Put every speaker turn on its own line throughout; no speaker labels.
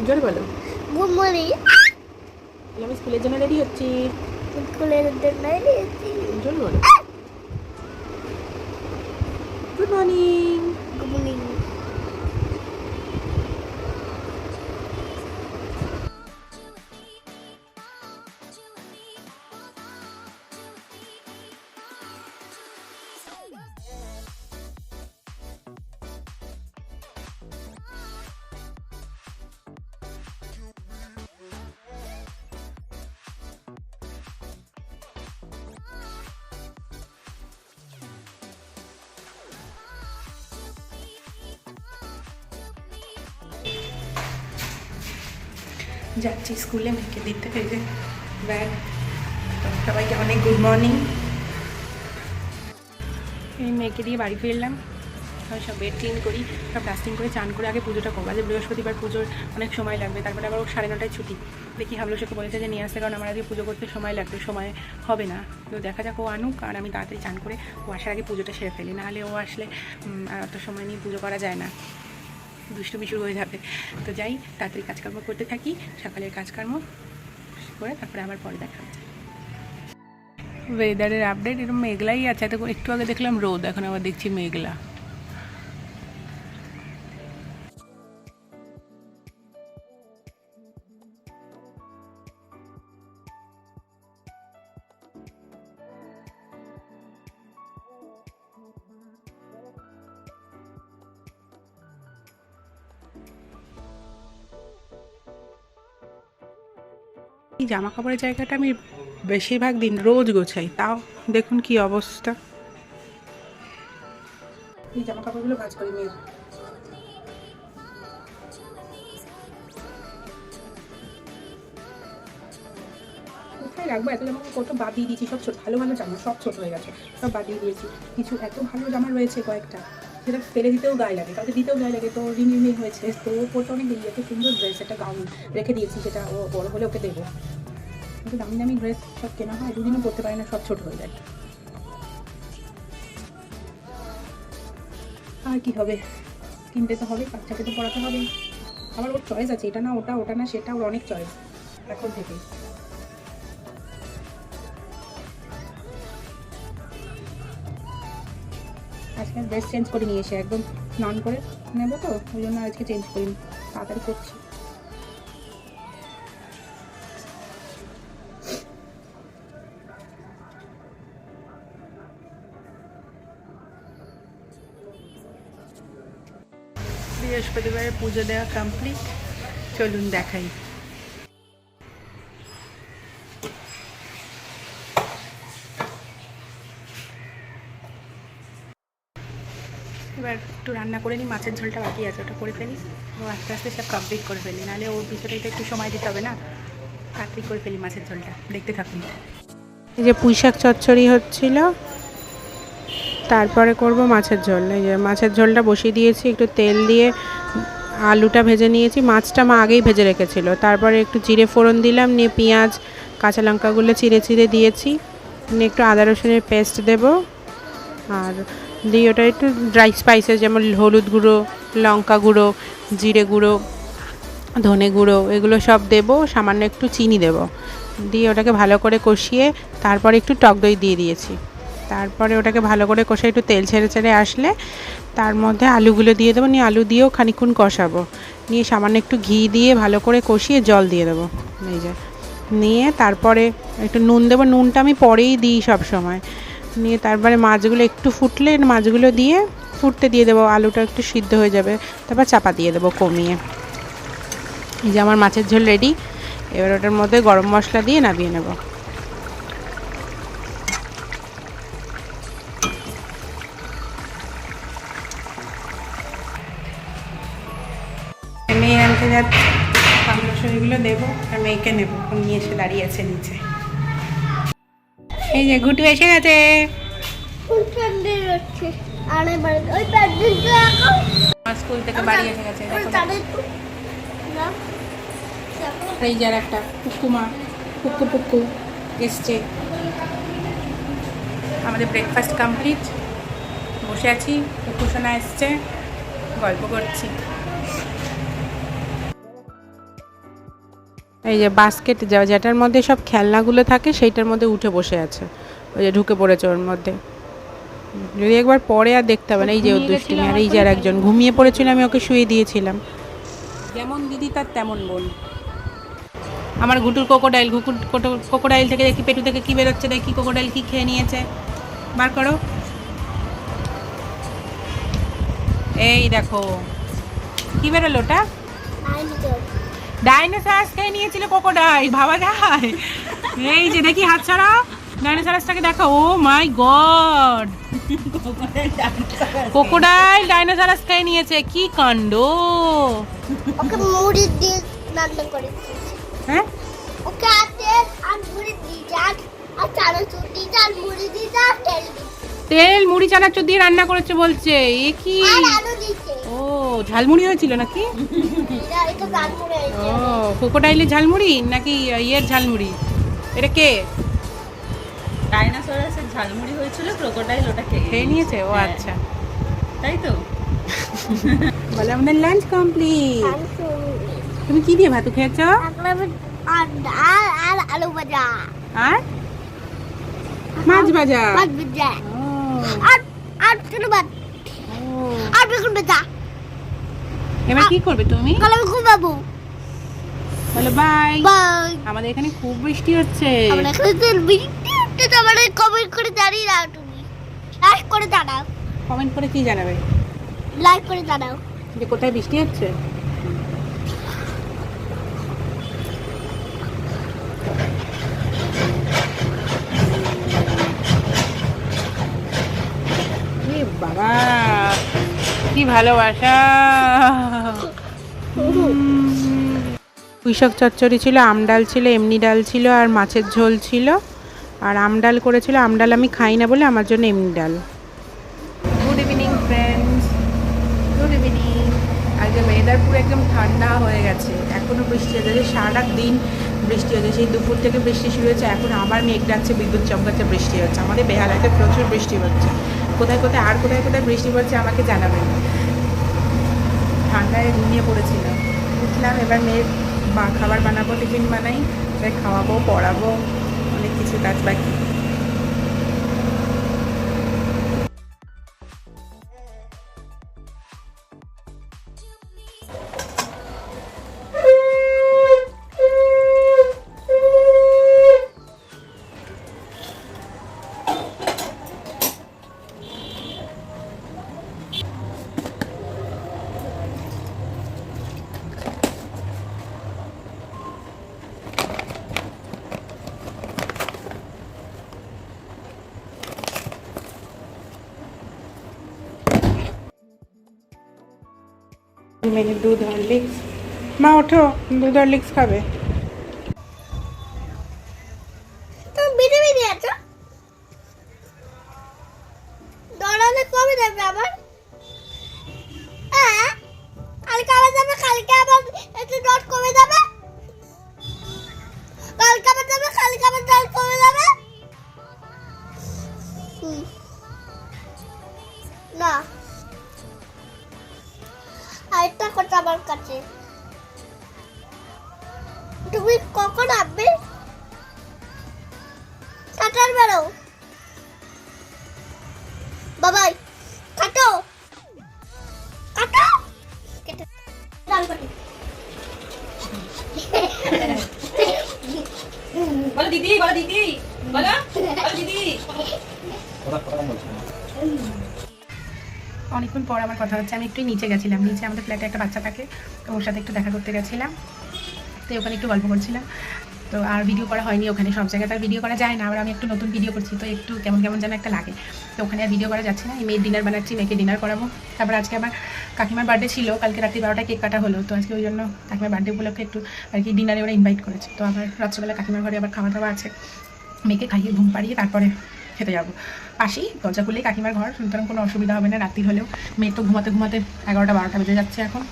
জোরে বলো।
Good morning.
আমি স্কুলের জন্য রেডি হচ্ছি।
স্কুলের জন্য রেডি হচ্ছি।
জোরে বলো। Good morning.
Good morning.
যাচ্ছি স্কুলে মেয়েকে দিতে পেরে ব্যাগ। সবাইকে অনেক গুড মর্নিং। এই মেয়েকে দিয়ে বাড়ি ফিরলাম। আমি সব বেড ক্লিন করি, সব ডাস্টিং করে চান করে আগে পুজোটা করবো। আজ বৃহস্পতিবার, পুজোর অনেক সময় লাগবে। তারপরে আবার 9:30 ছুটি। দেখি হাবলুসকে বলেছে যে নিয়ে আসতে, কারণ আমার আগে পুজো করতে সময় লাগবে, সময় হবে না। তো দেখা যাক ও আনুক, আর আমি তাড়াতাড়ি চান করে ও আসার আগে পুজোটা সেরে ফেলি। নাহলে ও আসলে আর অত সময় নিয়ে পুজো করা যায় না, দুষ্টুমি শুরু হয়ে যাবে। তো যাই, তাড়াতাড়ি কাজকর্ম করতে থাকি, সকালের কাজকর্ম করে তারপরে আবার পরে দেখা হচ্ছে। ওয়েদারের আপডেট এরকম মেঘলাই আছে। তো একটু আগে দেখলাম রোদ, এখন আবার দেখছি মেঘলা। এই জামা কাপড়ের জায়গাটা আমি বেশিরভাগ দিন রোজ গোছাই, তাও দেখুন কি অবস্থা। এই জামা কাপড়গুলো ভাঁজ করি মেয়ের। কোথায় রাখবো এত জামা কাপড়? কত বাদ দিয়ে দিয়েছি, সব ছোট, ভালো ভালো জামা সব ছোট হয়ে গেছে, সব বাদ দিয়ে দিয়েছি। কিছু এত ভালো জামা রয়েছে কয়েকটা, যেটা ফেলে দিতেও গায়ে লাগে, কাউকে দিতেও গায়ে লাগে। তো রিনিউ হয়েছে, তো ও পড়তে অনেক দেরি। এত সুন্দর ড্রেস, একটা গাউন রেখে দিয়েছি, সেটা ও বড় হলে ওকে দেবো। কিন্তু দামি দামি ড্রেস সব কেনা হয়, দুদিনও পরতে পারে না, সব ছোট হয়ে যায়। আর কি হবে, কিনতে তো হবে, বাচ্চাকে তো পড়াতে হবে। আবার ওর চয়েস আছে, এটা না ওটা, ওটা না সেটা, ওর অনেক চয়েস এখন থেকে। আজকে ড্রেস চেঞ্জ করে নিয়ে এসে একদম স্নান করে নেবো, তো ওই জন্য আজকে চেঞ্জ করিনি, তাড়াতাড়ি করছি। বৃহস্পতিবারে পুজো দেওয়া কমপ্লিট, চলুন দেখাই। এবার একটু রান্না করে নিই, মাছের ঝোলটা বাকি আছে, ওটা করে ফেলি। ও আস্তে আস্তে সব কমপ্লিট করে ফেলি, নাহলে ওর পিছনে একটু সময় দিতে হবে না। তাড়াতাড়ি করে ফেলি মাছের ঝোলটা, দেখতে থাকুন। এই যে পুঁইশাক চচ্চড়ি হচ্ছিল, তারপরে করব মাছের ঝোল। এই যে মাছের ঝোলটা বসিয়ে দিয়েছি, একটু তেল দিয়ে আলুটা ভেজে নিয়েছি। মাছটা মা আগেই ভেজে রেখেছিল। তারপরে একটু জিরে ফোড়ন দিলাম, নিয়ে পেঁয়াজ কাঁচা লঙ্কাগুলো চিড়ে চিড়ে দিয়েছি, নিয়ে একটু আদা রসুনের পেস্ট দেব, আর দিয়ে ওটা একটু ড্রাই স্পাইসেস যেমন হলুদ গুঁড়ো, লঙ্কা গুঁড়ো, জিরে গুঁড়ো, ধনে গুঁড়ো, এগুলো সব দেব, সামান্য একটু চিনি দেব, দিয়ে ওটাকে ভালো করে কষিয়ে তারপরে একটু টক দই দিয়ে দিয়েছি। তারপরে ওটাকে ভালো করে কষে একটু তেল ছেড়ে ছেড়ে আসলে তার মধ্যে আলুগুলো দিয়ে দেবো, নিয়ে আলু দিয়েও খানিকক্ষণ কষাবো, নিয়ে সামান্য একটু ঘি দিয়ে ভালো করে কষিয়ে জল দিয়ে দেবো। এই যে নিয়ে তারপরে একটু নুন দেবো, নুনটা আমি পরেই দিই সব সময়। নিয়ে তারপরে মাছগুলো একটু ফুটলে মাছগুলো দিয়ে ফুটতে দিয়ে দেবো, আলুটা একটু সিদ্ধ হয়ে যাবে, তারপর চাপা দিয়ে দেবো কমিয়ে। এই যে আমার মাছের ঝোল রেডি। এবার ওটার মধ্যে গরম মশলা দিয়ে নামিয়ে নেব। মেয়ে আনতে যাচ্ছে, পামড়াশড়িগুলো দেবো আর মেয়েকে নেবো, নিয়ে এসে দাঁড়িয়ে আছে নিচে। এই যে ঘুটু এসে গেছে। স্কুল থেকে বাড়ি এসে গেছে। এই যার একটা পুকুমা, পুক্কু পুক্কু এসছে। আমাদের ব্রেকফাস্ট কমপ্লিট, বসে আছি, পুকুসোনা এসছে, গল্প করছি। এই যে বাস্কেট যেটার মধ্যে সব খেলনাগুলো থাকে সেইটার মধ্যে উঠে বসে আছে, ওই যে ঢুকে পড়েছে ওর মধ্যে। যদি একবার পরে আর দেখতে হবে না। এই যে ওর দুষ্টুমি, আর এই যে আর একজন ঘুমিয়ে পড়েছিল, আমি ওকে শুয়ে দিয়েছিলাম। যেমন দিদি তার তেমন বোন। আমার ঘুটুর কোকোডাইল, কোকোডাইল থেকে দেখি পেটু থেকে কি বেরোচ্ছে, দেখি কোকোডাইল কি খেয়ে নিয়েছে, বার করো। এই দেখো কি বেরোলো ওটা, ডাইনোসরাস খেয়ে নিয়েছিল কোকোডাইল, ভাবা যায়। এই যে দেখি হাত ছাড়া, ডাইনোসরাসটাকে দেখো। ও মাই গড, কোকোডাইল ডাইনোসরাস খেয়ে নিয়েছে, কি কাণ্ড।
ওকে মুড়ি দিয়ে রান্না করেছি।
হ্যাঁ,
ওকে আতে আর মুড়ি দিয়ে আর চানাচুর দিয়ে আর মুড়ি দিয়ে আর তেল দিয়ে
তেল মুড়ি চানাচুর দিয়ে রান্না করেছে বলছে। এ কি,
আর আলু দিয়েছে।
ও ঝালমুড়ি হয়েছিল নাকি?
এটা গান মুড়ি
ও
হয়েছে।
কোকোডাইলের ঝালমুড়ি নাকি ইয়ের ঝালমুড়ি? এটা কে
ডাইনোসরাসের ঝালমুড়ি হয়েছিল, ক্রোকোডাইল ওটা
খেয়ে নিয়েছে? ও
হ্যাঁ।
আচ্ছা,
তাই তো।
বলে আমাদের লাঞ্চ কমপ্লিট। তুমি কি দিয়ে ভাত খেয়েছো?
আর আলু ভাজা
আর মাছ ভাজা।
মাছ ভাজা
ও,
আর চলো ভাত
ও।
আর বেগুন ভাজা।
এবার কি করবে তুমি?
কাল আমি ঘুমাবো।
বলো বাই।
বাই।
আমাদের এখানে খুব বৃষ্টি হচ্ছে।
আমরা এখানে তো বৃষ্টি হচ্ছে, তো আমাদের কমেন্ট করে জানিয়ে দাও, তুমি লাইক করে জানাও,
কমেন্ট করে কি জানাবে
লাইক করে জানাও।
যে কোথায় বৃষ্টি হচ্ছে? এ বাবা কি ভালোবাসা। পুঁইশাক চচ্চড়ি ছিল, আমডাল ছিল, এমনি ডাল ছিল, আর মাছের ঝোল ছিল। আর আমডাল করেছিল, আমডাল আমি খাই না বলে আমার জন্য এমনি ডাল। Good evening friends, good evening. আজকে ওয়েদার পুরো একদম ঠান্ডা হয়ে গেছে, এখনও বৃষ্টি হচ্ছে, সারা দিন বৃষ্টি হচ্ছে, সেই দুপুর থেকে বৃষ্টি শুরু হয়েছে, এখন আবার মেঘ ডাকছে, বিদ্যুৎ চমকাচ্ছে, বৃষ্টি হচ্ছে। আমাদের বেহালাতে প্রচুর বৃষ্টি হচ্ছে, কোথায় কোথায় আর কোথায় কোথায় বৃষ্টি পড়ছে আমাকে জানাবেন। ঠান্ডায় ঘুমিয়ে পড়েছিলাম, উঠলাম, এবার মেয়ের খাবার বানাবো, টিফিন বানাই, এবার খাওয়াবো, পড়াবো, অনেক কিছু কাজ বাকি। মেয়ে দুধ হরলিক্স, মা ওঠো, দুধ হরলিক্স খাবে।
তুমি বিড়ি বিড়ি আছো, দৌড়ালে কবে যাবে আবার? হ্যাঁ, কালকে আবার যাবে, কালকে আবার একটু ডট কমে যাবে, কালকে আবার যাবে, কালকে আবার ডট কমে যাবে। না, আরেকটা কথা আমার কাছে, তুমি কখন আসবে? কাটার বেরো বাবাই, কাটো কাটো কেটে ডাল বাটি।
বলো দিদি, বলো দিদি, বলো বলো দিদি।
অনেকক্ষণ পর আমার কথা হচ্ছে। আমি একটু নিচে গেছিলাম, নিচে আমাদের ফ্ল্যাটে একটা বাচ্চা থাকে, তো ওর সাথে একটু দেখা করতে গেছিলাম, তো ওখানে একটু গল্প করছিলাম। তো আর ভিডিও করা হয়নি, ওখানে সব জায়গায় তার ভিডিও করা যায় না, আবার আমি একটু নতুন ভিডিও করছি, তো একটু কেমন কেমন যেন একটা লাগে, তো ওখানে আর ভিডিও করা যাচ্ছে না। মেয়ের ডিনার বানাচ্ছি, মেয়েকে ডিনার করাবো। তারপর আজকে আবার কাকিমার বার্থডে ছিল, কালকে রাত্রি 12টায় কেক কাটা হলো, তো আজকে ওই জন্য কাকিমার বার্থডে উপলক্ষে একটু আর কি ডিনারে ওরা ইনভাইট করেছে, তো আবার রাত্রেবেলা কাকিমার ঘরে আবার খাওয়া দাওয়া আছে, মেয়েকে খাইয়ে ঘুম পাড়িয়ে তারপরে খেতে যাবো। পাশেই দরজা খুলেই কাকিমার ঘর, সুতরাং কোনো অসুবিধা হবে না রাত্রি হলেও। মেয়ে তো ঘুমাতে ঘুমাতে 11টা 12টা বেজে যাচ্ছে এখন।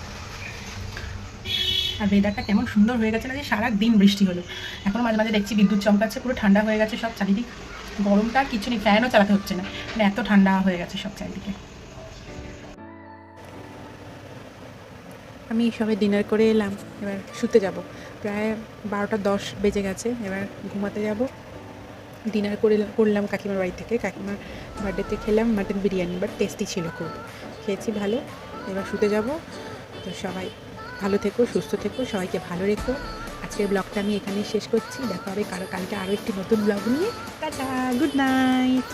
আর ওয়েদারটা কেমন সুন্দর হয়ে গেছে না, যে সারা দিন বৃষ্টি হলো, এখন মাঝে মাঝে দেখছি বিদ্যুৎ চমকাচ্ছে, পুরো ঠান্ডা হয়ে গেছে সব চারিদিক, গরমটা আর কিছু নেই, ফ্যানও চালাতে হচ্ছে না, মানে এত ঠান্ডা হয়ে গেছে সব চারিদিকে। আমি সবে ডিনার করে এলাম, এবার শুতে যাব, তো
প্রায় 12টা 10 বেজে গেছে, এবার ঘুমাতে যাব। ডিনার করলাম কাকিমার বাড়ি থেকে, কাকিমার বার্থডেতে খেলাম মাটন বিরিয়ানি, বাট টেস্টি ছিল খুব, খেয়েছি ভালো। এবার শুতে যাব। তো সবাই ভালো থেকো, সুস্থ থেকো, সবাইকে ভালো রেখো। আজকের ব্লগটা আমি এখানেই শেষ করছি। দেখা হবে কালকে আরও একটি নতুন ব্লগ নিয়ে। Tata, good night.